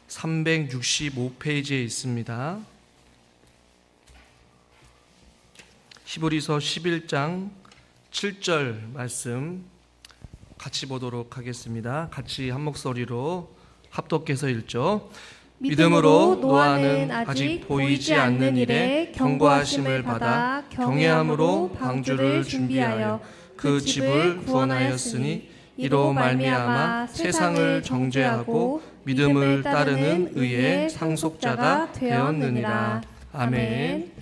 365페이지에 있습니다. 히브리서 11장 7절 말씀 같이 보도록 하겠습니다. 같이 한 목소리로 합독해서 읽죠. 믿음으로 노아는 아직 보이지 않는 일에 경고하심을 받아 경외함으로 방주를 준비하여 그 집을 구원하였으니 이로 말미암아 세상을 정죄하고 믿음을 따르는 의의 상속자가 되었느니라. 아멘.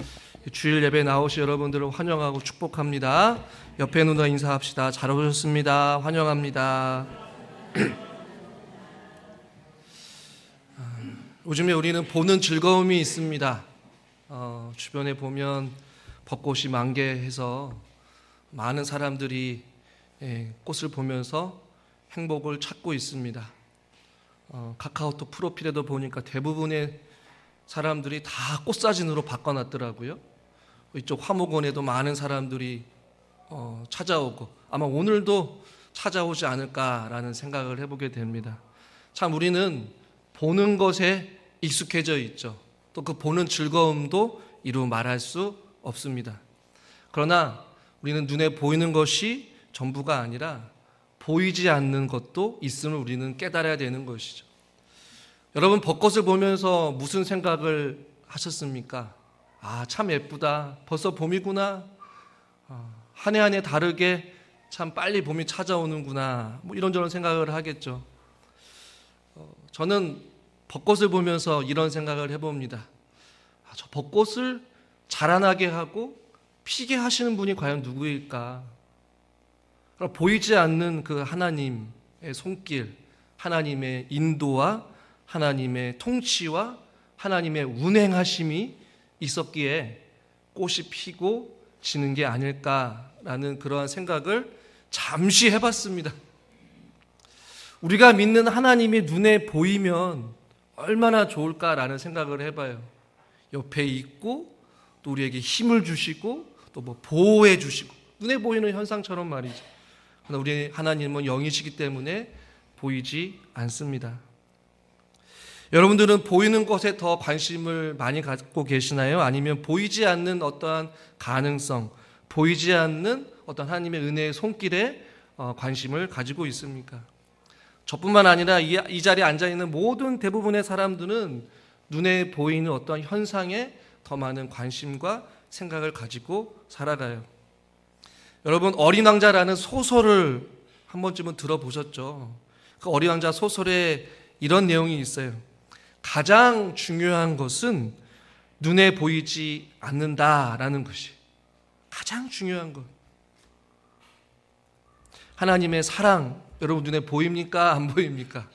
주일 예배 나오신 여러분들을 환영하고 축복합니다. 옆에 누나 인사합시다. 잘 오셨습니다. 환영합니다. 요즘에 우리는 보는 즐거움이 있습니다. 주변에 보면 벚꽃이 만개해서 많은 사람들이 꽃을 보면서 행복을 찾고 있습니다. 카카오톡 프로필에도 보니까 대부분의 사람들이 다 꽃사진으로 바꿔놨더라고요. 이쪽 화목원에도 많은 사람들이 찾아오고 아마 오늘도 찾아오지 않을까라는 생각을 해보게 됩니다. 참 우리는 보는 것에 익숙해져 있죠. 또 그 보는 즐거움도 이루 말할 수 없습니다. 그러나 우리는 눈에 보이는 것이 전부가 아니라 보이지 않는 것도 있음을 우리는 깨달아야 되는 것이죠. 여러분 벚꽃을 보면서 무슨 생각을 하셨습니까? 참 예쁘다. 벌써 봄이구나. 한 해 한 해 다르게 참 빨리 봄이 찾아오는구나. 이런저런 생각을 하겠죠. 저는 벚꽃을 보면서 이런 생각을 해봅니다. 저 벚꽃을 자라나게 하고 피게 하시는 분이 과연 누구일까? 보이지 않는 그 하나님의 손길, 하나님의 인도와 하나님의 통치와 하나님의 운행하심이 있었기에 꽃이 피고 지는 게 아닐까라는 그러한 생각을 잠시 해봤습니다. 우리가 믿는 하나님이 눈에 보이면 얼마나 좋을까라는 생각을 해봐요. 옆에 있고 또 우리에게 힘을 주시고 또 보호해 주시고 눈에 보이는 현상처럼 말이죠. 그러나 우리 하나님은 영이시기 때문에 보이지 않습니다. 여러분들은 보이는 것에 더 관심을 많이 갖고 계시나요? 아니면 보이지 않는 어떠한 가능성, 보이지 않는 어떤 하나님의 은혜의 손길에 관심을 가지고 있습니까? 저뿐만 아니라 이 자리에 앉아있는 모든 대부분의 사람들은 눈에 보이는 어떠한 현상에 더 많은 관심과 생각을 가지고 살아가요. 여러분 어린 왕자라는 소설을 한 번쯤은 들어보셨죠? 그 어린 왕자 소설에 이런 내용이 있어요. 가장 중요한 것은 눈에 보이지 않는다라는 것이 가장 중요한 것. 하나님의 사랑 여러분 눈에 보입니까? 안 보입니까?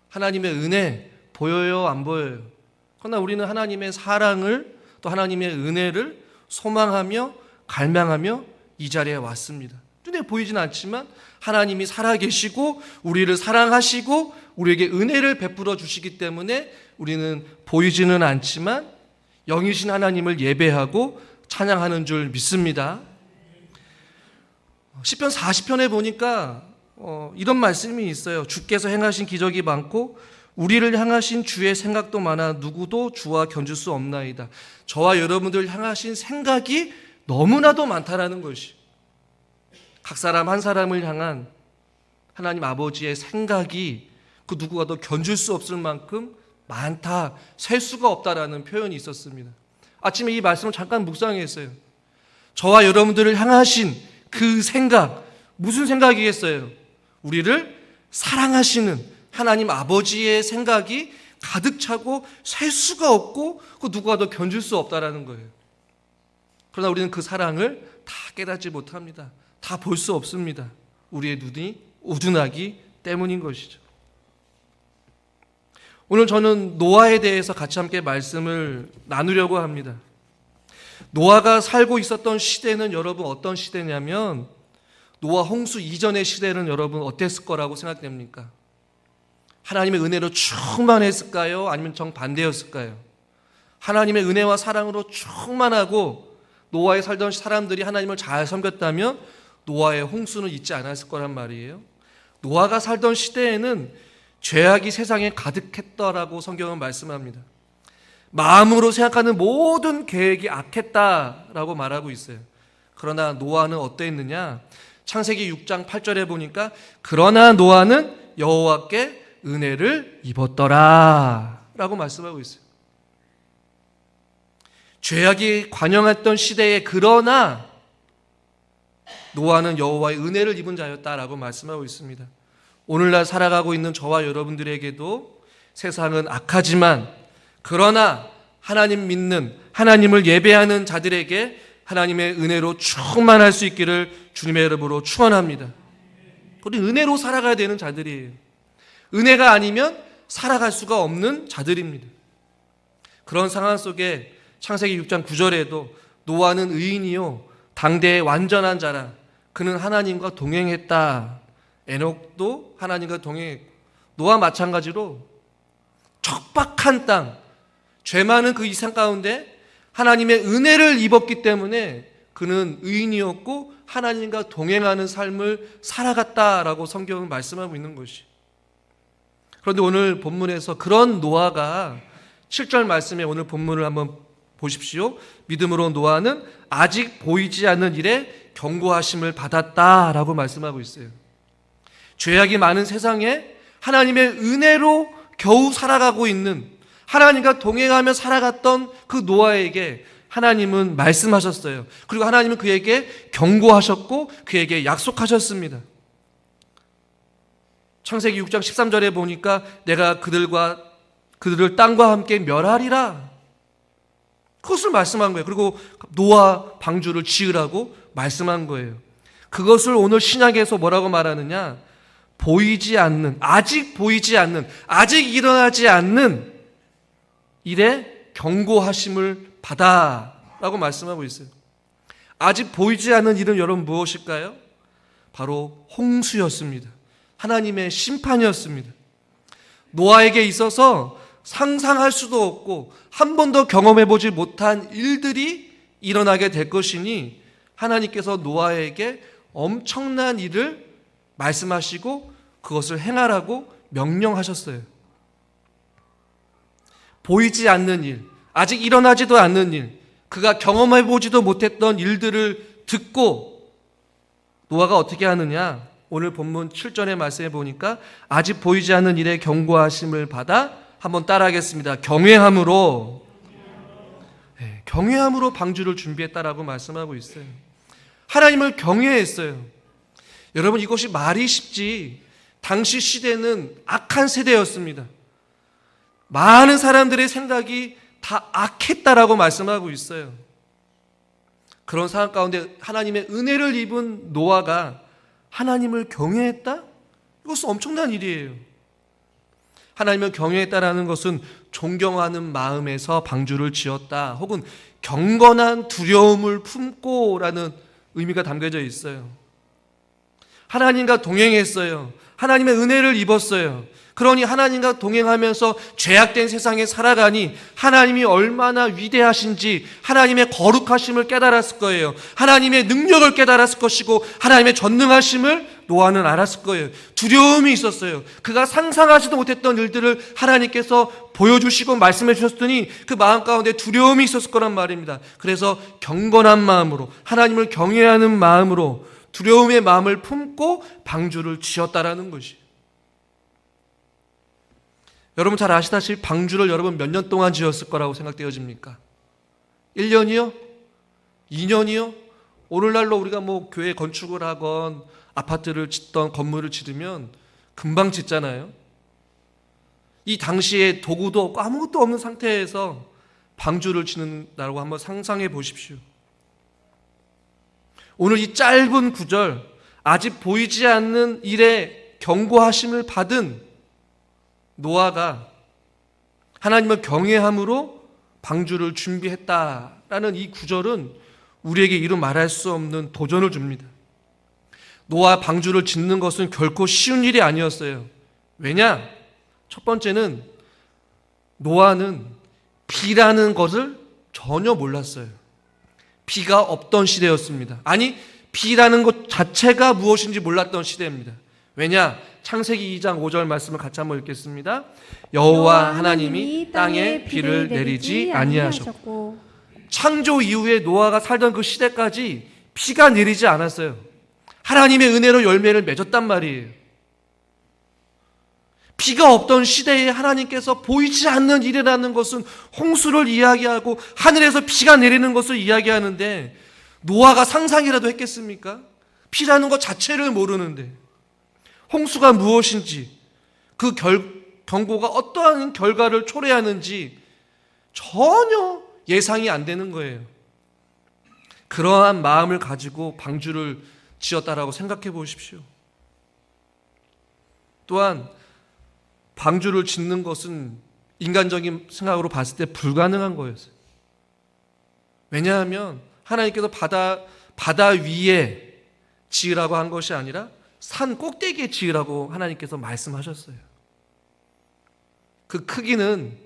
하나님의 은혜 보여요? 안 보여요? 그러나 우리는 하나님의 사랑을 또 하나님의 은혜를 소망하며 갈망하며 이 자리에 왔습니다. 눈에 보이진 않지만 하나님이 살아계시고 우리를 사랑하시고 우리에게 은혜를 베풀어 주시기 때문에 우리는 보이지는 않지만 영이신 하나님을 예배하고 찬양하는 줄 믿습니다. 시편 40편에 보니까 이런 말씀이 있어요. 주께서 행하신 기적이 많고 우리를 향하신 주의 생각도 많아 누구도 주와 견줄 수 없나이다. 저와 여러분들 향하신 생각이 너무나도 많다라는 것이 각 사람 한 사람을 향한 하나님 아버지의 생각이 그 누구와도 견줄 수 없을 만큼 많다, 셀 수가 없다라는 표현이 있었습니다. 아침에 이 말씀을 잠깐 묵상했어요. 저와 여러분들을 향하신 그 생각, 무슨 생각이겠어요? 우리를 사랑하시는 하나님 아버지의 생각이 가득 차고 셀 수가 없고 그 누구와도 견줄 수 없다라는 거예요. 그러나 우리는 그 사랑을 다 깨닫지 못합니다. 다 볼 수 없습니다. 우리의 눈이 우둔하기 때문인 것이죠. 오늘 저는 노아에 대해서 같이 함께 말씀을 나누려고 합니다. 노아가 살고 있었던 시대는 여러분 어떤 시대냐면 노아 홍수 이전의 시대는 여러분 어땠을 거라고 생각됩니까? 하나님의 은혜로 충만했을까요? 아니면 정반대였을까요? 하나님의 은혜와 사랑으로 충만하고 노아에 살던 사람들이 하나님을 잘 섬겼다면 노아의 홍수는 있지 않았을 거란 말이에요. 노아가 살던 시대에는 죄악이 세상에 가득했더라고 성경은 말씀합니다. 마음으로 생각하는 모든 계획이 악했다라고 말하고 있어요. 그러나 노아는 어떠했느냐? 창세기 6장 8절에 보니까 그러나 노아는 여호와께 은혜를 입었더라 라고 말씀하고 있어요. 죄악이 관영했던 시대에 그러나 노아는 여호와의 은혜를 입은 자였다라고 말씀하고 있습니다. 오늘날 살아가고 있는 저와 여러분들에게도 세상은 악하지만 그러나 하나님 믿는, 하나님을 예배하는 자들에게 하나님의 은혜로 충만할 수 있기를 주님의 이름으로 축원합니다. 우리 은혜로 살아가야 되는 자들이에요. 은혜가 아니면 살아갈 수가 없는 자들입니다. 그런 상황 속에 창세기 6장 9절에도 노아는 의인이요 당대의 완전한 자라 그는 하나님과 동행했다. 에녹도 하나님과 동행했고 노아 마찬가지로 척박한 땅, 죄 많은 그 이상 가운데 하나님의 은혜를 입었기 때문에 그는 의인이었고 하나님과 동행하는 삶을 살아갔다라고 성경은 말씀하고 있는 것이. 그런데 오늘 본문에서 그런 노아가 7절 말씀에 오늘 본문을 한번 보십시오. 믿음으로 노아는 아직 보이지 않는 일에 경고하심을 받았다라고 말씀하고 있어요. 죄악이 많은 세상에 하나님의 은혜로 겨우 살아가고 있는, 하나님과 동행하며 살아갔던 그 노아에게 하나님은 말씀하셨어요. 그리고 하나님은 그에게 경고하셨고 그에게 약속하셨습니다. 창세기 6장 13절에 보니까 내가 그들을 땅과 함께 멸하리라. 그것을 말씀한 거예요. 그리고 노아 방주를 지으라고 말씀한 거예요. 그것을 오늘 신약에서 뭐라고 말하느냐? 보이지 않는, 아직 보이지 않는, 아직 일어나지 않는 일에 경고하심을 받아라고 말씀하고 있어요. 아직 보이지 않는 일은 여러분 무엇일까요? 바로 홍수였습니다. 하나님의 심판이었습니다. 노아에게 있어서 상상할 수도 없고 한 번도 경험해보지 못한 일들이 일어나게 될 것이니 하나님께서 노아에게 엄청난 일을 말씀하시고 그것을 행하라고 명령하셨어요. 보이지 않는 일, 아직 일어나지도 않는 일, 그가 경험해보지도 못했던 일들을 듣고 노아가 어떻게 하느냐? 오늘 본문 7절의 말씀에 보니까 아직 보이지 않는 일에 경고하심을 받아 한번 따라하겠습니다. 경외함으로 방주를 준비했다라고 말씀하고 있어요. 하나님을 경외했어요. 여러분 이것이 말이 쉽지 당시 시대는 악한 세대였습니다. 많은 사람들의 생각이 다 악했다라고 말씀하고 있어요. 그런 상황 가운데 하나님의 은혜를 입은 노아가 하나님을 경외했다? 이것은 엄청난 일이에요. 하나님을 경외했다라는 것은 존경하는 마음에서 방주를 지었다 혹은 경건한 두려움을 품고라는 의미가 담겨져 있어요. 하나님과 동행했어요. 하나님의 은혜를 입었어요. 그러니 하나님과 동행하면서 죄악된 세상에 살아가니 하나님이 얼마나 위대하신지 하나님의 거룩하심을 깨달았을 거예요. 하나님의 능력을 깨달았을 것이고 하나님의 전능하심을 노아는 알았을 거예요. 두려움이 있었어요. 그가 상상하지도 못했던 일들을 하나님께서 보여주시고 말씀해 주셨더니 그 마음 가운데 두려움이 있었을 거란 말입니다. 그래서 경건한 마음으로 하나님을 경외하는 마음으로 두려움의 마음을 품고 방주를 지었다라는 것이. 여러분 잘 아시다시피 방주를 여러분 몇 년 동안 지었을 거라고 생각되어집니까? 1년이요? 2년이요? 오늘날로 우리가 뭐 교회 건축을 하건 아파트를 짓던 건물을 짓으면 금방 짓잖아요. 이 당시에 도구도 없고 아무것도 없는 상태에서 방주를 짓는다고 한번 상상해 보십시오. 오늘 이 짧은 구절, 아직 보이지 않는 일에 경고하심을 받은 노아가 하나님을 경외함으로 방주를 준비했다라는 이 구절은 우리에게 이루 말할 수 없는 도전을 줍니다. 노아 방주를 짓는 것은 결코 쉬운 일이 아니었어요. 왜냐? 첫 번째는 노아는 비라는 것을 전혀 몰랐어요. 비가 없던 시대였습니다. 아니, 비라는 것 자체가 무엇인지 몰랐던 시대입니다. 왜냐? 창세기 2장 5절 말씀을 같이 한번 읽겠습니다. 여호와 하나님이 땅에 비를 내리지 아니하셨고. 창조 이후에 노아가 살던 그 시대까지 비가 내리지 않았어요. 하나님의 은혜로 열매를 맺었단 말이에요. 비가 없던 시대에 하나님께서 보이지 않는 일이라는 것은 홍수를 이야기하고 하늘에서 비가 내리는 것을 이야기하는데, 노아가 상상이라도 했겠습니까? 비라는 것 자체를 모르는데, 홍수가 무엇인지, 그 경고가 어떠한 결과를 초래하는지 전혀 예상이 안 되는 거예요. 그러한 마음을 가지고 방주를 지었다라고 생각해 보십시오. 또한 방주를 짓는 것은 인간적인 생각으로 봤을 때 불가능한 거였어요. 왜냐하면 하나님께서 바다 위에 지으라고 한 것이 아니라 산 꼭대기에 지으라고 하나님께서 말씀하셨어요. 그 크기는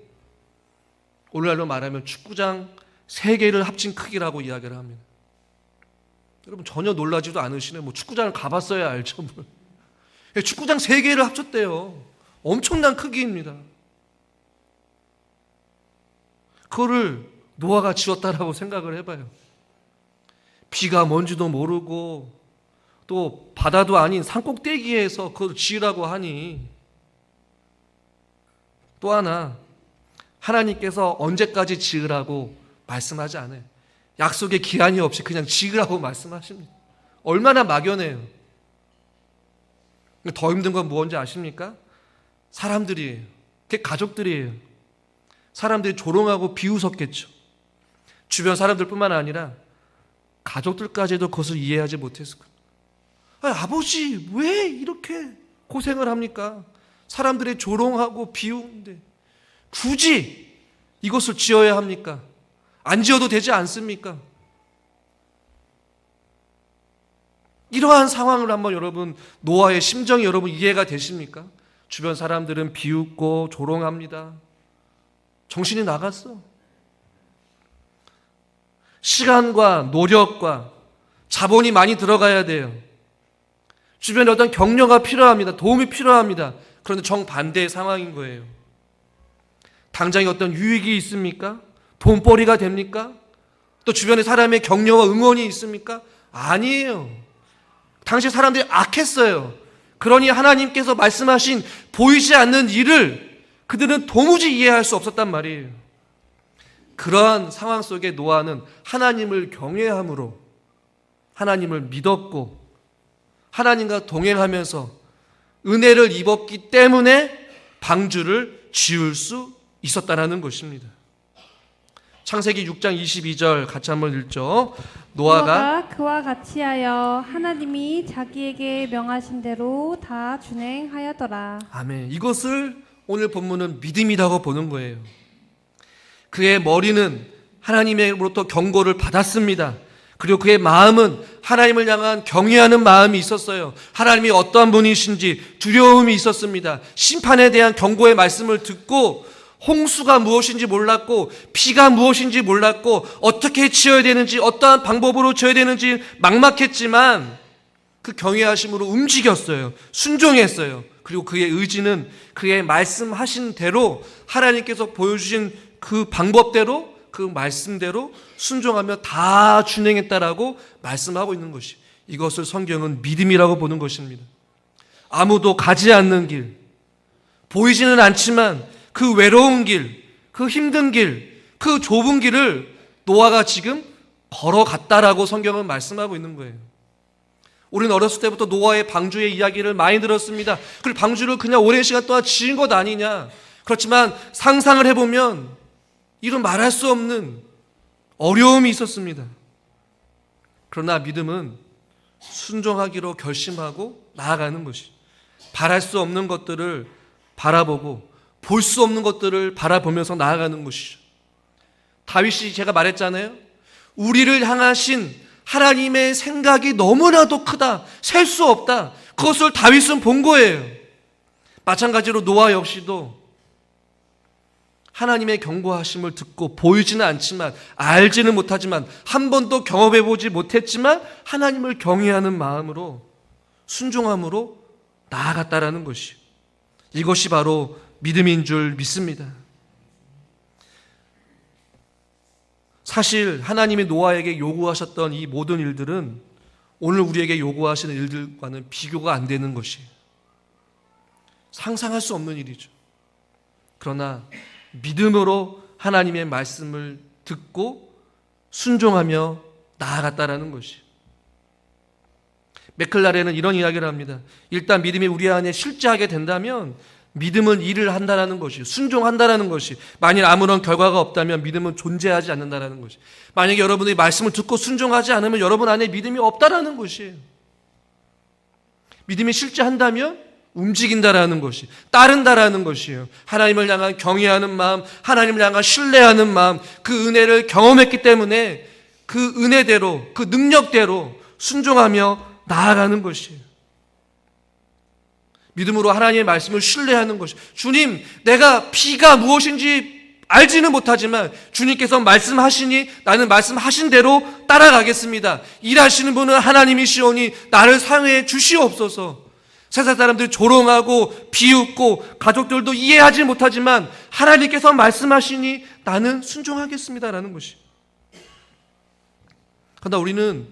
오늘날로 말하면 축구장 3개를 합친 크기라고 이야기를 합니다. 여러분 전혀 놀라지도 않으시네요. 축구장을 가봤어야 알죠. 축구장 3개를 합쳤대요. 엄청난 크기입니다. 그거를 노아가 지었다라고 생각을 해봐요. 비가 뭔지도 모르고 또 바다도 아닌 산꼭대기에서 그걸 지으라고 하니, 또 하나 하나님께서 언제까지 지으라고 말씀하지 않아요. 약속의 기한이 없이 그냥 지으라고 말씀하십니다. 얼마나 막연해요. 더 힘든 건 무엇인지 아십니까? 사람들이에요. 그게 가족들이에요. 사람들이 조롱하고 비웃었겠죠. 주변 사람들뿐만 아니라 가족들까지도 그것을 이해하지 못했을 거예요. 아버지 왜 이렇게 고생을 합니까? 사람들이 조롱하고 비웃는데 굳이 이것을 지어야 합니까? 안 지어도 되지 않습니까? 이러한 상황을 한번 여러분, 노아의 심정이 여러분 이해가 되십니까? 주변 사람들은 비웃고 조롱합니다. 정신이 나갔어. 시간과 노력과 자본이 많이 들어가야 돼요. 주변에 어떤 격려가 필요합니다. 도움이 필요합니다. 그런데 정반대의 상황인 거예요. 당장에 어떤 유익이 있습니까? 돈벌이가 됩니까? 또 주변에 사람의 격려와 응원이 있습니까? 아니에요. 당시 사람들이 악했어요. 그러니 하나님께서 말씀하신 보이지 않는 일을 그들은 도무지 이해할 수 없었단 말이에요. 그러한 상황 속에 노아는 하나님을 경외함으로 하나님을 믿었고 하나님과 동행하면서 은혜를 입었기 때문에 방주를 지을 수 있었다라는 것입니다. 창세기 6장 22절 같이 한번 읽죠. 노아가 그와 같이 하여 하나님이 자기에게 명하신 대로 다 준행하였더라. 아멘. 이것을 오늘 본문은 믿음이라고 보는 거예요. 그의 머리는 하나님으로부터 경고를 받았습니다. 그리고 그의 마음은 하나님을 향한 경외하는 마음이 있었어요. 하나님이 어떠한 분이신지 두려움이 있었습니다. 심판에 대한 경고의 말씀을 듣고 홍수가 무엇인지 몰랐고 비가 무엇인지 몰랐고 어떻게 지어야 되는지 어떠한 방법으로 지어야 되는지 막막했지만 그 경외하심으로 움직였어요. 순종했어요. 그리고 그의 의지는 그의 말씀하신 대로 하나님께서 보여주신 그 방법대로 그 말씀대로 순종하며 다 준행했다라고 말씀하고 있는 것이, 이것을 성경은 믿음이라고 보는 것입니다. 아무도 가지 않는 길, 보이지는 않지만 그 외로운 길, 그 힘든 길, 그 좁은 길을 노아가 지금 걸어갔다라고 성경은 말씀하고 있는 거예요. 우리는 어렸을 때부터 노아의 방주의 이야기를 많이 들었습니다. 그리고 방주를 그냥 오랜 시간 동안 지은 것 아니냐. 그렇지만 상상을 해보면 이런 말할 수 없는 어려움이 있었습니다. 그러나 믿음은 순종하기로 결심하고 나아가는 것이, 바랄 수 없는 것들을 바라보고 볼 수 없는 것들을 바라보면서 나아가는 것이죠. 다윗이 제가 말했잖아요. 우리를 향하신 하나님의 생각이 너무나도 크다, 셀 수 없다. 그것을 다윗은 본 거예요. 마찬가지로 노아 역시도 하나님의 경고하심을 듣고 보이지는 않지만, 알지는 못하지만, 한 번도 경험해보지 못했지만 하나님을 경외하는 마음으로 순종함으로 나아갔다라는 것이, 이것이 바로 믿음인 줄 믿습니다. 사실 하나님이 노아에게 요구하셨던 이 모든 일들은 오늘 우리에게 요구하시는 일들과는 비교가 안 되는 것이, 상상할 수 없는 일이죠. 그러나 믿음으로 하나님의 말씀을 듣고 순종하며 나아갔다라는 것이, 맥클라렌은 이런 이야기를 합니다. 일단 믿음이 우리 안에 실제하게 된다면 믿음은 일을 한다라는 것이, 순종한다라는 것이, 만일 아무런 결과가 없다면 믿음은 존재하지 않는다라는 것이, 만약에 여러분이 말씀을 듣고 순종하지 않으면 여러분 안에 믿음이 없다라는 것이에요. 믿음이 실제한다면 움직인다라는 것이, 따른다라는 것이에요. 하나님을 향한 경외하는 마음, 하나님을 향한 신뢰하는 마음, 그 은혜를 경험했기 때문에 그 은혜대로, 그 능력대로 순종하며 나아가는 것이에요. 믿음으로 하나님의 말씀을 신뢰하는 것이, 주님, 내가 비가 무엇인지 알지는 못하지만 주님께서 말씀하시니 나는 말씀하신 대로 따라가겠습니다. 일하시는 분은 하나님이시오니 나를 사용해 주시옵소서. 세상 사람들이 조롱하고 비웃고 가족들도 이해하지 못하지만 하나님께서 말씀하시니 나는 순종하겠습니다라는 것이. 그러나 우리는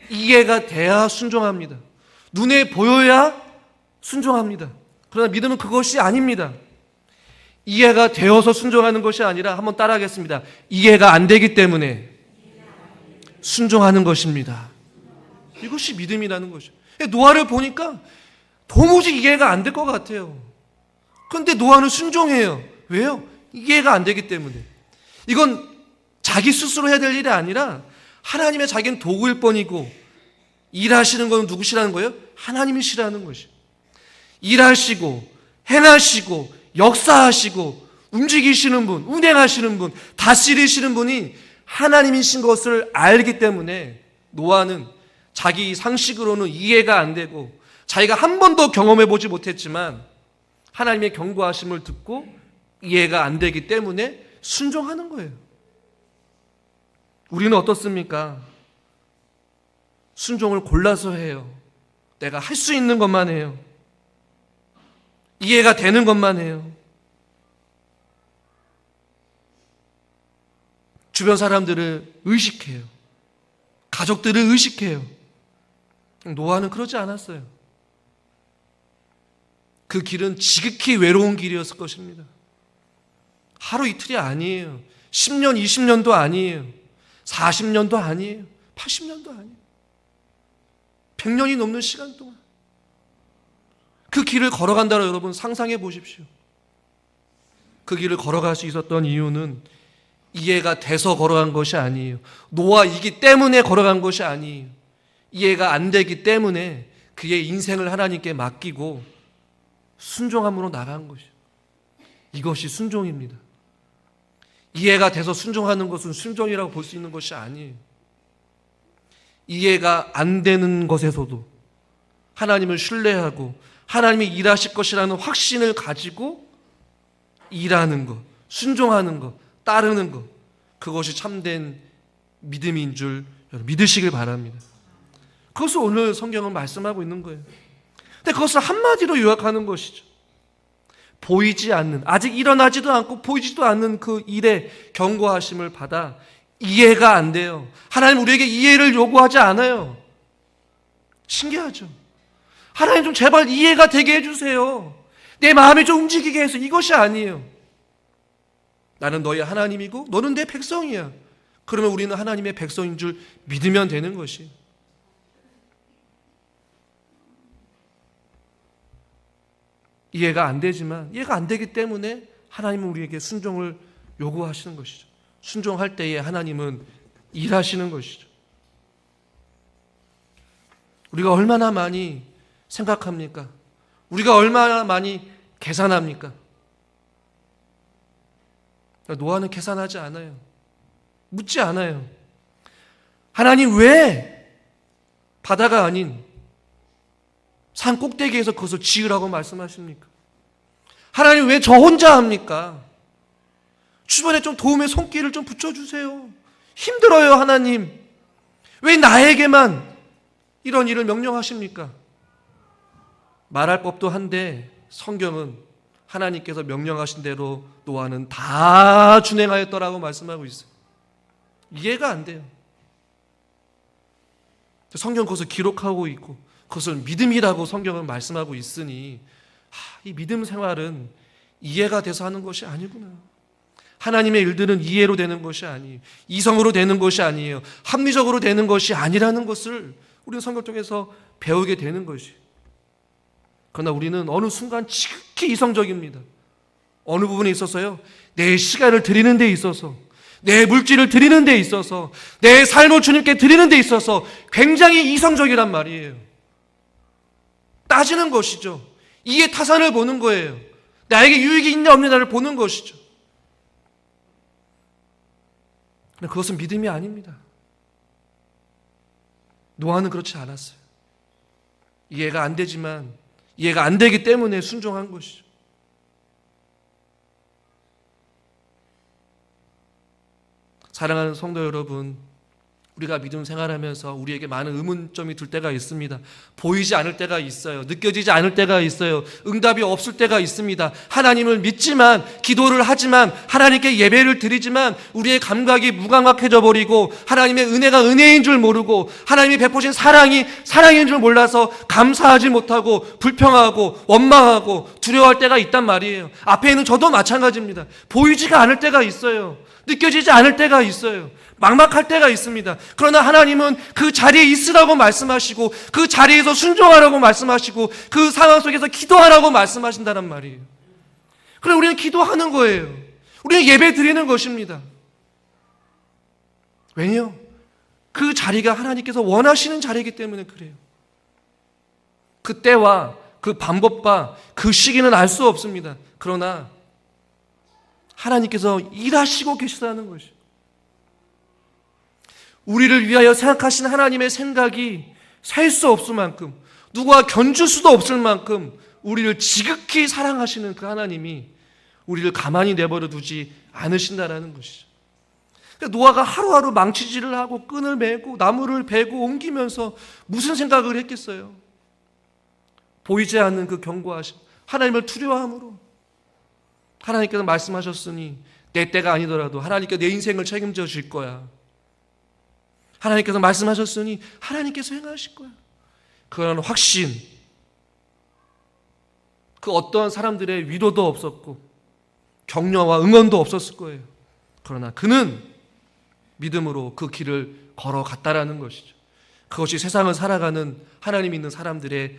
이해가 돼야 순종합니다. 눈에 보여야 순종합니다. 그러나 믿음은 그것이 아닙니다. 이해가 되어서 순종하는 것이 아니라, 한번 따라하겠습니다. 이해가 안 되기 때문에 순종하는 것입니다. 이것이 믿음이라는 것이죠. 노아를 보니까 도무지 이해가 안 될 것 같아요. 그런데 노아는 순종해요. 왜요? 이해가 안 되기 때문에. 이건 자기 스스로 해야 될 일이 아니라 하나님의, 자기는 도구일 뿐이고 일하시는 건 누구시라는 거예요? 하나님이시라는 것이. 일하시고 행하시고 역사하시고 움직이시는 분, 운행하시는 분, 다스리시는 분이 하나님이신 것을 알기 때문에 노아는 자기 상식으로는 이해가 안 되고 자기가 한 번도 경험해 보지 못했지만 하나님의 경고하심을 듣고 이해가 안 되기 때문에 순종하는 거예요. 우리는 어떻습니까? 순종을 골라서 해요. 내가 할 수 있는 것만 해요. 이해가 되는 것만 해요. 주변 사람들을 의식해요. 가족들을 의식해요. 노아는 그러지 않았어요. 그 길은 지극히 외로운 길이었을 것입니다. 하루 이틀이 아니에요. 10년, 20년도 아니에요. 40년도 아니에요. 80년도 아니에요. 100년이 넘는 시간 동안 그 길을 걸어간다고 여러분 상상해 보십시오. 그 길을 걸어갈 수 있었던 이유는 이해가 돼서 걸어간 것이 아니에요. 노아이기 때문에 걸어간 것이 아니에요. 이해가 안 되기 때문에 그의 인생을 하나님께 맡기고 순종함으로 나간 것이에요. 이것이 순종입니다. 이해가 돼서 순종하는 것은 순종이라고 볼 수 있는 것이 아니에요. 이해가 안 되는 것에서도 하나님을 신뢰하고 하나님이 일하실 것이라는 확신을 가지고 일하는 것, 순종하는 것, 따르는 것, 그것이 참된 믿음인 줄 믿으시길 바랍니다. 그것을 오늘 성경은 말씀하고 있는 거예요. 근데 그것을 한마디로 요약하는 것이죠. 보이지 않는, 아직 일어나지도 않고 보이지도 않는 그 일의 경고하심을 받아 이해가 안 돼요. 하나님 우리에게 이해를 요구하지 않아요. 신기하죠. 하나님 좀 제발 이해가 되게 해주세요. 내 마음이 좀 움직이게 해서, 이것이 아니에요. 나는 너의 하나님이고 너는 내 백성이야. 그러면 우리는 하나님의 백성인 줄 믿으면 되는 것이. 이해가 안 되지만, 이해가 안 되기 때문에 하나님은 우리에게 순종을 요구하시는 것이죠. 순종할 때에 하나님은 일하시는 것이죠. 우리가 얼마나 많이 생각합니까? 우리가 얼마나 많이 계산합니까? 노아는 계산하지 않아요. 묻지 않아요. 하나님 왜 바다가 아닌 산 꼭대기에서 그것을 지으라고 말씀하십니까? 하나님 왜 저 혼자 합니까? 주변에 좀 도움의 손길을 좀 붙여주세요. 힘들어요, 하나님. 왜 나에게만 이런 일을 명령하십니까? 말할 법도 한데 성경은 하나님께서 명령하신 대로 노아는 다 준행하였더라고 말씀하고 있어요. 이해가 안 돼요. 성경 그것을 기록하고 있고 그것을 믿음이라고 성경은 말씀하고 있으니 이 믿음 생활은 이해가 돼서 하는 것이 아니구나. 하나님의 일들은 이해로 되는 것이 아니에요. 이성으로 되는 것이 아니에요. 합리적으로 되는 것이 아니라는 것을 우리는 성경 통해서 배우게 되는 것이에요. 그러나 우리는 어느 순간 지극히 이성적입니다. 어느 부분에 있어서요, 내 시간을 드리는 데 있어서, 내 물질을 드리는 데 있어서, 내 삶을 주님께 드리는 데 있어서 굉장히 이성적이란 말이에요. 따지는 것이죠. 이게 타산을 보는 거예요. 나에게 유익이 있냐 없느냐를 보는 것이죠. 그런데 그것은 믿음이 아닙니다. 노아는 그렇지 않았어요. 이해가 안 되지만 이해가 안 되기 때문에 순종한 것이죠. 사랑하는 성도 여러분, 우리가 믿음 생활하면서 우리에게 많은 의문점이 들 때가 있습니다. 보이지 않을 때가 있어요. 느껴지지 않을 때가 있어요. 응답이 없을 때가 있습니다. 하나님을 믿지만, 기도를 하지만, 하나님께 예배를 드리지만 우리의 감각이 무감각해져 버리고 하나님의 은혜가 은혜인 줄 모르고 하나님이 베푸신 사랑이 사랑인 줄 몰라서 감사하지 못하고 불평하고 원망하고 두려워할 때가 있단 말이에요. 앞에 있는 저도 마찬가지입니다. 보이지가 않을 때가 있어요. 느껴지지 않을 때가 있어요. 막막할 때가 있습니다. 그러나 하나님은 그 자리에 있으라고 말씀하시고 그 자리에서 순종하라고 말씀하시고 그 상황 속에서 기도하라고 말씀하신다는 말이에요. 그래서 우리는 기도하는 거예요. 우리는 예배 드리는 것입니다. 왜요? 그 자리가 하나님께서 원하시는 자리이기 때문에 그래요. 그 때와 그 방법과 그 시기는 알 수 없습니다. 그러나 하나님께서 일하시고 계시다는 것이죠. 우리를 위하여 생각하신 하나님의 생각이 셀 수 없을 만큼, 누가 견줄 수도 없을 만큼 우리를 지극히 사랑하시는 그 하나님이 우리를 가만히 내버려 두지 않으신다는 것이죠. 그러니까 노아가 하루하루 망치질을 하고 끈을 매고 나무를 베고 옮기면서 무슨 생각을 했겠어요? 보이지 않는 그 견고하심, 하나님을 두려워함으로. 하나님께서 말씀하셨으니 내 때가 아니더라도 하나님께 내 인생을 책임져 줄 거야. 하나님께서 말씀하셨으니 하나님께서 행하실 거야. 그런 확신, 그 어떠한 사람들의 위로도 없었고 격려와 응원도 없었을 거예요. 그러나 그는 믿음으로 그 길을 걸어갔다라는 것이죠. 그것이 세상을 살아가는 하나님 있는 사람들의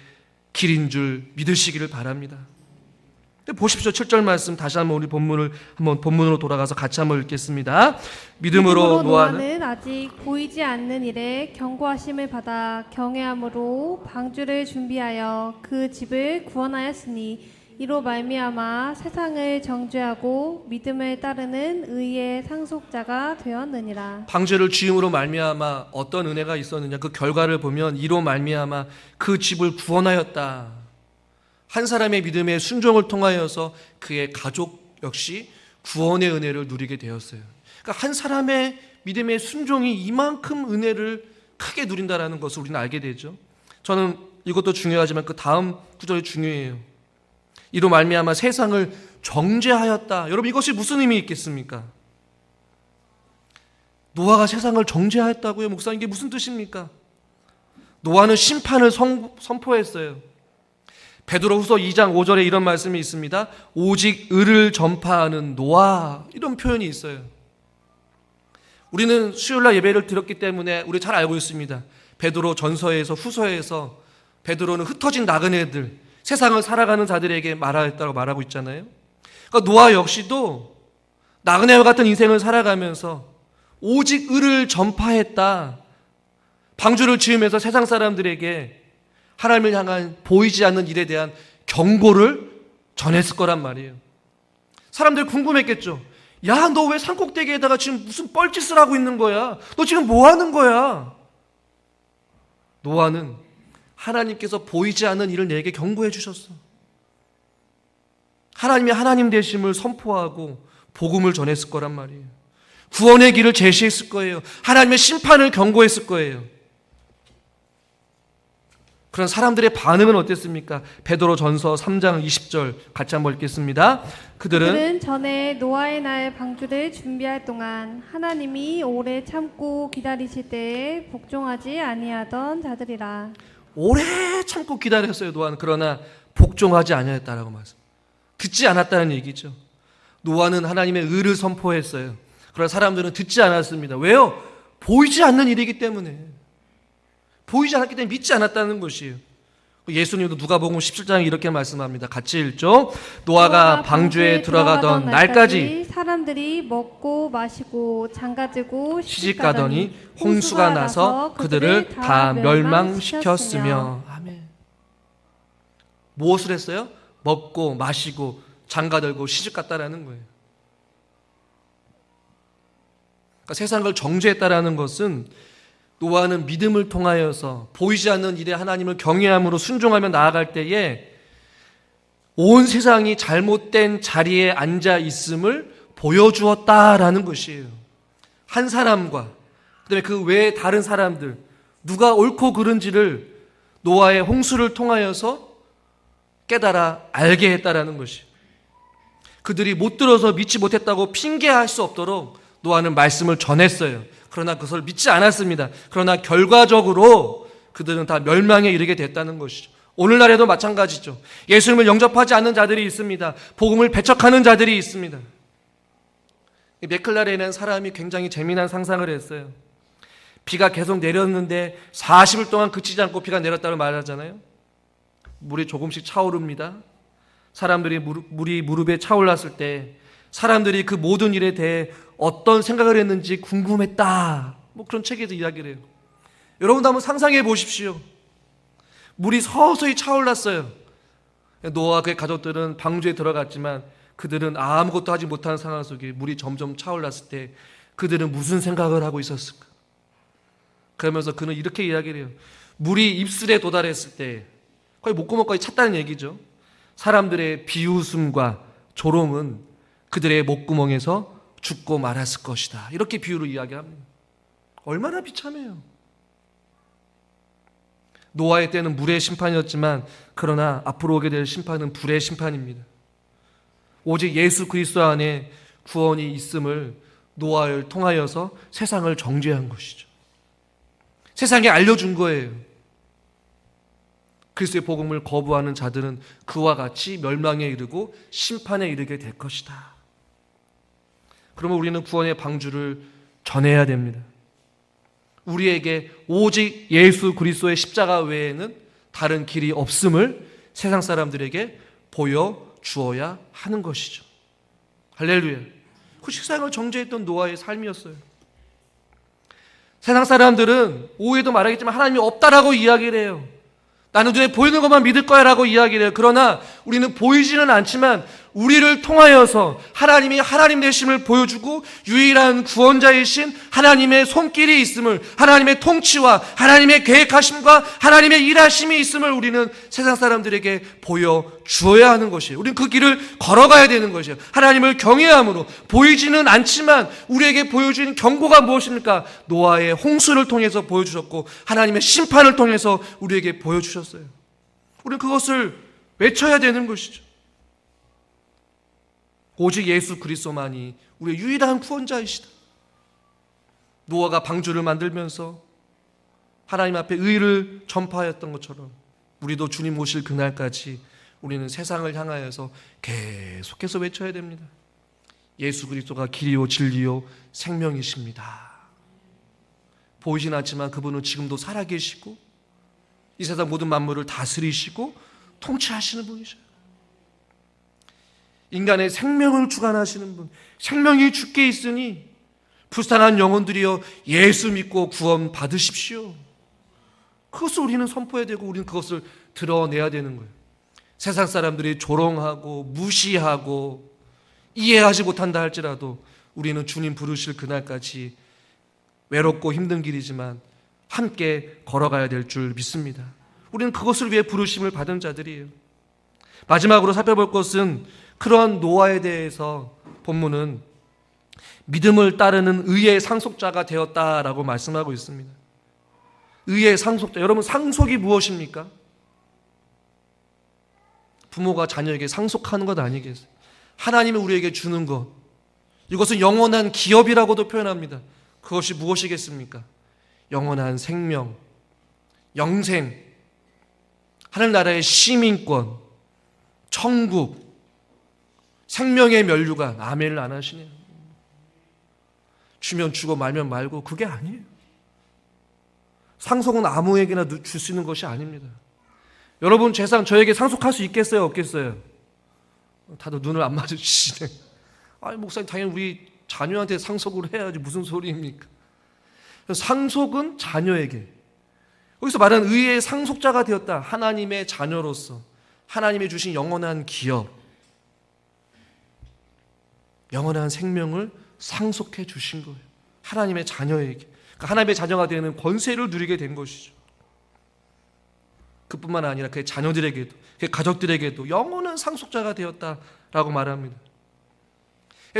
길인 줄 믿으시기를 바랍니다. 보십시오. 7절 말씀 다시 한번 우리 본문으로 돌아가서 같이 한번 읽겠습니다. 믿음으로 노아는 아직 보이지 않는 일에 견고하심을 받아 경외함으로 방주를 준비하여 그 집을 구원하였으니 이로 말미암아 세상을 정죄하고 믿음을 따르는 의의 상속자가 되었느니라. 방주를 지음으로 말미암아 어떤 은혜가 있었느냐, 그 결과를 보면 이로 말미암아 그 집을 구원하였다. 한 사람의 믿음의 순종을 통하여서 그의 가족 역시 구원의 은혜를 누리게 되었어요. 그러니까 한 사람의 믿음의 순종이 이만큼 은혜를 크게 누린다는 것을 우리는 알게 되죠. 저는 이것도 중요하지만 그 다음 구절이 중요해요. 이로 말미암아 세상을 정죄하였다. 여러분, 이것이 무슨 의미 있겠습니까? 노아가 세상을 정죄하였다고요? 목사님, 이게 무슨 뜻입니까? 노아는 심판을 선포했어요. 베드로후서 2장 5절에 이런 말씀이 있습니다. 오직 의를 전파하는 노아, 이런 표현이 있어요. 우리는 수요일날 예배를 드렸기 때문에 우리 잘 알고 있습니다. 베드로 전서에서 후서에서 베드로는 흩어진 나그네들, 세상을 살아가는 자들에게 말하였다고 말하고 있잖아요. 그러니까 노아 역시도 나그네와 같은 인생을 살아가면서 오직 의를 전파했다. 방주를 지으면서 세상 사람들에게 하나님을 향한 보이지 않는 일에 대한 경고를 전했을 거란 말이에요. 사람들이 궁금했겠죠. 야, 너 왜 산꼭대기에다가 지금 무슨 뻘짓을 하고 있는 거야? 너 지금 뭐 하는 거야? 노아는 하나님께서 보이지 않는 일을 내게 경고해 주셨어. 하나님이 하나님 되심을 선포하고 복음을 전했을 거란 말이에요. 구원의 길을 제시했을 거예요. 하나님의 심판을 경고했을 거예요. 그런 사람들의 반응은 어땠습니까? 베드로전서 3장 20절 같이 한번 읽겠습니다. 그들은 전에 노아의 날 방주를 준비할 동안 하나님이 오래 참고 기다리실 때에 복종하지 아니하던 자들이라. 오래 참고 기다렸어요. 노아는. 그러나 복종하지 아니하였다라고 말씀. 듣지 않았다는 얘기죠. 노아는 하나님의 의를 선포했어요. 그러나 사람들은 듣지 않았습니다. 왜요? 보이지 않는 일이기 때문에. 보이지 않았기 때문에 믿지 않았다는 것이에요. 예수님도 누가복음 17장에 이렇게 말씀합니다. 같이 읽죠. 노아가 방주에 들어가던 날까지 사람들이 먹고 마시고 장가들고 시집가더니 홍수가 나서 그들을 다 멸망시켰으며. 아멘. 무엇을 했어요? 먹고 마시고 장가들고 시집갔다라는 거예요. 그러니까 세상을 정죄했다라는 것은 노아는 믿음을 통하여서 보이지 않는 일에 하나님을 경외함으로 순종하며 나아갈 때에 온 세상이 잘못된 자리에 앉아 있음을 보여주었다라는 것이에요. 한 사람과 그다음에 그 외에 다른 사람들 누가 옳고 그른지를 노아의 홍수를 통하여서 깨달아 알게 했다라는 것이에요. 그들이 못 들어서 믿지 못했다고 핑계할 수 없도록 노아는 말씀을 전했어요. 그러나 그것을 믿지 않았습니다. 그러나 결과적으로 그들은 다 멸망에 이르게 됐다는 것이죠. 오늘날에도 마찬가지죠. 예수님을 영접하지 않는 자들이 있습니다. 복음을 배척하는 자들이 있습니다. 맥클라렌이라는 사람이 굉장히 재미난 상상을 했어요. 비가 계속 내렸는데 40일 동안 그치지 않고 비가 내렸다고 말하잖아요. 물이 조금씩 차오릅니다. 사람들이 물이 무릎에 차올랐을 때 사람들이 그 모든 일에 대해 어떤 생각을 했는지 궁금했다. 뭐 그런 책에서 이야기를 해요. 여러분도 한번 상상해 보십시오. 물이 서서히 차올랐어요. 노아와 그의 가족들은 방주에 들어갔지만 그들은 아무것도 하지 못하는 상황 속에 물이 점점 차올랐을 때 그들은 무슨 생각을 하고 있었을까? 그러면서 그는 이렇게 이야기를 해요. 물이 입술에 도달했을 때 거의 목구멍까지 찼다는 얘기죠. 사람들의 비웃음과 조롱은 그들의 목구멍에서 죽고 말았을 것이다. 이렇게 비유로 이야기합니다. 얼마나 비참해요. 노아의 때는 물의 심판이었지만 그러나 앞으로 오게 될 심판은 불의 심판입니다. 오직 예수 그리스도 안에 구원이 있음을 노아를 통하여서 세상을 정죄한 것이죠. 세상에 알려준 거예요. 그리스도의 복음을 거부하는 자들은 그와 같이 멸망에 이르고 심판에 이르게 될 것이다. 그러면 우리는 구원의 방주를 전해야 됩니다. 우리에게 오직 예수 그리스도의 십자가 외에는 다른 길이 없음을 세상 사람들에게 보여주어야 하는 것이죠. 할렐루야. 그 세상을 정죄했던 노아의 삶이었어요. 세상 사람들은 오해도 말하겠지만 하나님이 없다라고 이야기를 해요. 나는 눈에 보이는 것만 믿을 거야 라고 이야기를 해요. 그러나 우리는 보이지는 않지만 우리를 통하여서 하나님이 하나님 되심을 보여주고 유일한 구원자이신 하나님의 손길이 있음을, 하나님의 통치와 하나님의 계획하심과 하나님의 일하심이 있음을 우리는 세상 사람들에게 보여주어야 하는 것이에요. 우리는 그 길을 걸어가야 되는 것이에요. 하나님을 경외함으로 보이지는 않지만 우리에게 보여주는 경고가 무엇입니까? 노아의 홍수를 통해서 보여주셨고 하나님의 심판을 통해서 우리에게 보여주셨어요. 우리는 그것을 외쳐야 되는 것이죠. 오직 예수 그리스도만이 우리의 유일한 구원자이시다. 노아가 방주를 만들면서 하나님 앞에 의를 전파하였던 것처럼 우리도 주님 오실 그날까지 우리는 세상을 향하여서 계속해서 외쳐야 됩니다. 예수 그리스도가 길이요 진리요 생명이십니다. 보이진 않지만 그분은 지금도 살아계시고 이 세상 모든 만물을 다스리시고 통치하시는 분이셔요. 인간의 생명을 주관하시는 분, 생명이 주께 있으니 불쌍한 영혼들이여 예수 믿고 구원 받으십시오. 그것을 우리는 선포해야 되고 우리는 그것을 드러내야 되는 거예요. 세상 사람들이 조롱하고 무시하고 이해하지 못한다 할지라도 우리는 주님 부르실 그날까지 외롭고 힘든 길이지만 함께 걸어가야 될 줄 믿습니다. 우리는 그것을 위해 부르심을 받은 자들이에요. 마지막으로 살펴볼 것은 그러한 노아에 대해서 본문은 믿음을 따르는 의의 상속자가 되었다라고 말씀하고 있습니다. 의의 상속자. 여러분 상속이 무엇입니까? 부모가 자녀에게 상속하는 것 아니겠어요? 하나님이 우리에게 주는 것, 이것은 영원한 기업이라고도 표현합니다. 그것이 무엇이겠습니까? 영원한 생명, 영생, 하늘나라의 시민권, 천국, 생명의 면류관. 아멘을 안 하시네요. 주면 주고 말면 말고, 그게 아니에요. 상속은 아무에게나 줄 수 있는 것이 아닙니다. 여러분 재산 저에게 상속할 수 있겠어요, 없겠어요? 다들 눈을 안 마주치시네. 아니 목사님, 당연히 우리 자녀한테 상속을 해야지, 무슨 소리입니까? 상속은 자녀에게, 여기서 말하는 의의 상속자가 되었다. 하나님의 자녀로서 하나님이 주신 영원한 기업, 영원한 생명을 상속해 주신 거예요. 하나님의 자녀에게. 그러니까 하나님의 자녀가 되는 권세를 누리게 된 것이죠. 그뿐만 아니라 그의 자녀들에게도, 그의 가족들에게도 영원한 상속자가 되었다라고 말합니다.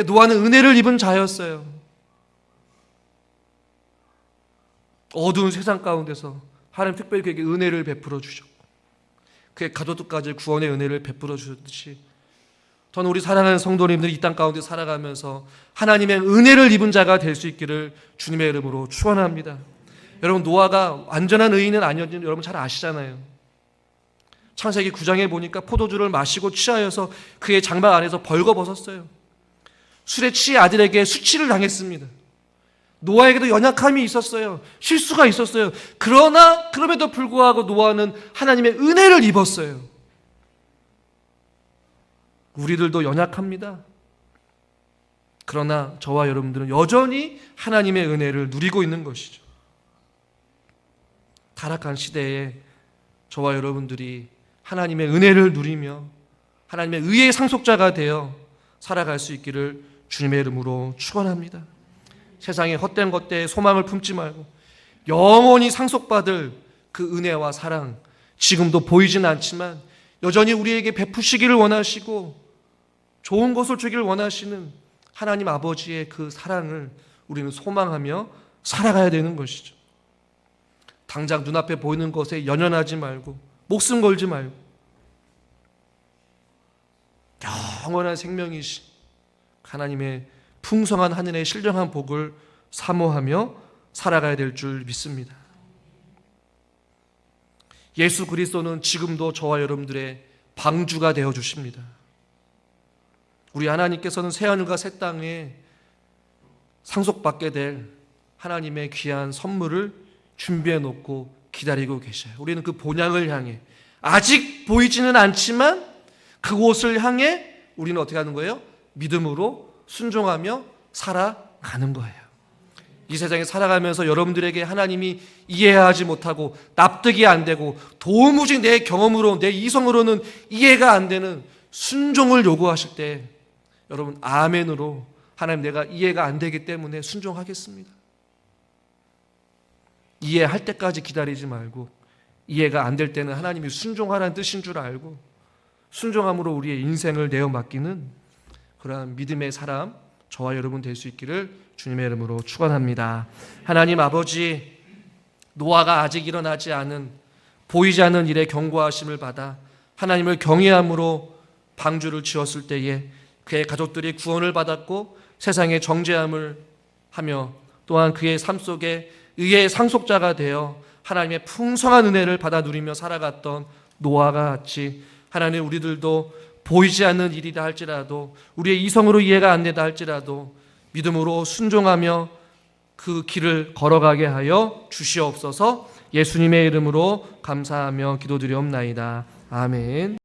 노아는 은혜를 입은 자였어요. 어두운 세상 가운데서 하나님 특별히 그에게 은혜를 베풀어 주셨고, 그의 가족들까지 구원의 은혜를 베풀어 주셨듯이, 저는 우리 사랑하는 성도님들이 이 땅 가운데 살아가면서 하나님의 은혜를 입은 자가 될 수 있기를 주님의 이름으로 축원합니다. 여러분, 노아가 완전한 의인은 아니었는지 여러분 잘 아시잖아요. 창세기 9장에 보니까 포도주를 마시고 취하여서 그의 장막 안에서 벌거벗었어요. 술에 취해 아들에게 수치를 당했습니다. 노아에게도 연약함이 있었어요. 실수가 있었어요. 그러나 그럼에도 불구하고 노아는 하나님의 은혜를 입었어요. 우리들도 연약합니다. 그러나 저와 여러분들은 여전히 하나님의 은혜를 누리고 있는 것이죠. 타락한 시대에 저와 여러분들이 하나님의 은혜를 누리며 하나님의 의의 상속자가 되어 살아갈 수 있기를 주님의 이름으로 축원합니다. 세상에 헛된 것들에 소망을 품지 말고 영원히 상속받을 그 은혜와 사랑, 지금도 보이진 않지만 여전히 우리에게 베푸시기를 원하시고 좋은 것을 주기를 원하시는 하나님 아버지의 그 사랑을 우리는 소망하며 살아가야 되는 것이죠. 당장 눈앞에 보이는 것에 연연하지 말고 목숨 걸지 말고 영원한 생명이신 하나님의 풍성한 하늘의 신령한 복을 사모하며 살아가야 될 줄 믿습니다. 예수 그리스도는 지금도 저와 여러분들의 방주가 되어 주십니다. 우리 하나님께서는 새하늘과 새 땅에 상속받게 될 하나님의 귀한 선물을 준비해 놓고 기다리고 계셔요. 우리는 그 본향을 향해, 아직 보이지는 않지만 그곳을 향해 우리는 어떻게 하는 거예요? 믿음으로 순종하며 살아가는 거예요. 이 세상에 살아가면서 여러분들에게 하나님이 이해하지 못하고 납득이 안 되고 도무지 내 경험으로, 내 이성으로는 이해가 안 되는 순종을 요구하실 때 여러분 아멘으로 하나님, 내가 이해가 안 되기 때문에 순종하겠습니다. 이해할 때까지 기다리지 말고 이해가 안 될 때는 하나님이 순종하라는 뜻인 줄 알고 순종함으로 우리의 인생을 내어 맡기는 그러한 믿음의 사람, 저와 여러분 될 수 있기를 주님의 이름으로 축원합니다. 하나님 아버지, 노아가 아직 일어나지 않은 보이지 않는 일에 경고하심을 받아 하나님을 경외함으로 방주를 지었을 때에 그의 가족들이 구원을 받았고 세상의 정죄함을 하며 또한 그의 삶 속에 의의 상속자가 되어 하나님의 풍성한 은혜를 받아 누리며 살아갔던 노아가 같이 하나님, 우리들도 보이지 않는 일이다 할지라도, 우리의 이성으로 이해가 안 되다 할지라도 믿음으로 순종하며 그 길을 걸어가게 하여 주시옵소서. 예수님의 이름으로 감사하며 기도드리옵나이다. 아멘.